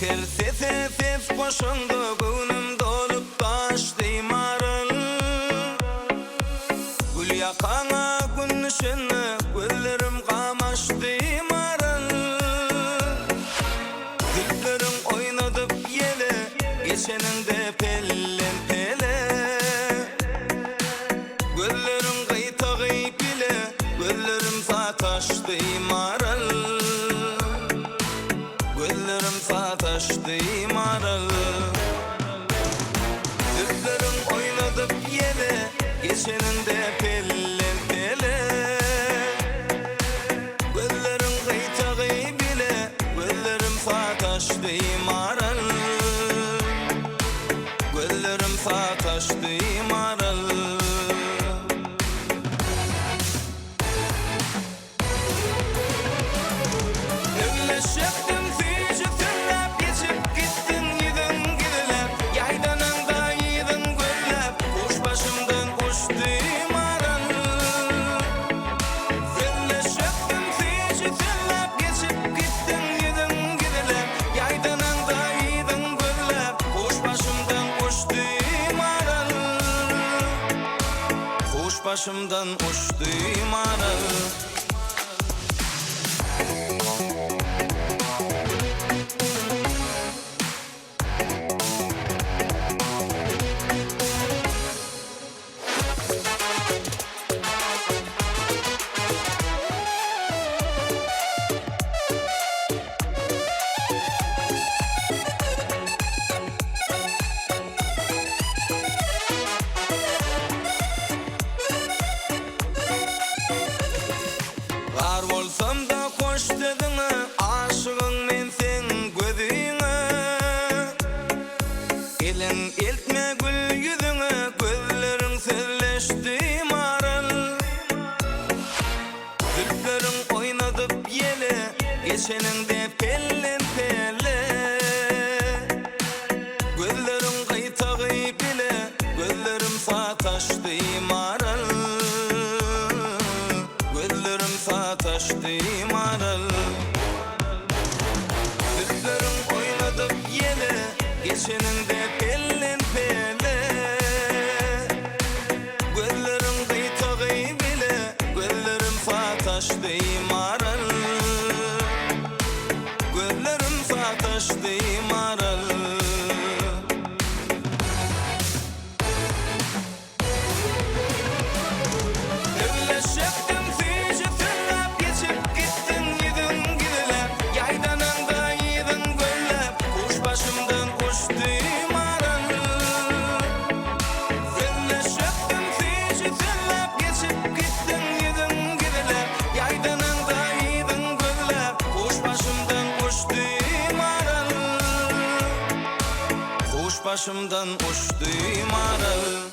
Ses başında gönlüm dolup taştı marıl. Gül yakana gün ışını gözlerim kamaştı marıl. Güllerim oynadıp yele geçeninde pellen pele. Gözlerim kıyta bile gözlerim sataştı marıl. Gözlerim sataştı marıl. Gözlerim oynadıp yele geçeninde pellen pele. Gözlerim kıyta bile gözlerim sataştı marıl. Gözlerim sataştı marıl. Evleşeptim fici tırlap geçip gittin yedin gidilep. Yaydanında yedin göllep kuş başımdan uçtu marıl. Evleşeptim fici tırlap geçip gittin yedin gidilep. Yaydanında yedin göllep kuş başımdan uçtu marıl. Kuş başımdan uçtu marıl. Var bolsam da hoş dedine, aşığın men sen gözüne. Elin eltme gül yüzüne, gözlerin selleşti marıl. Güllerin oynadıp yele, geçeninde pellen pelle. Gözlerin kıyta bile, gözlerim sataştı marıl. Gözlerim sataştı marıl. Gözlerim oynadıp yele geçeninde pellen pelle. Gözlerim kıyta bile gözlerim sataştı marıl. Gözlerim sataştı marıl. Evleşeptim fici tırlap geçip gittin yedin gidilep. Yaydanında yedin göllep kuş başımdan uçtu marıl. Evleşeptim fici tırlap geçip gittin yedin gidilep. Yaydanında yedin göllep kuş başımdan uçtu marıl. Kuş başımdan uçtu marıl.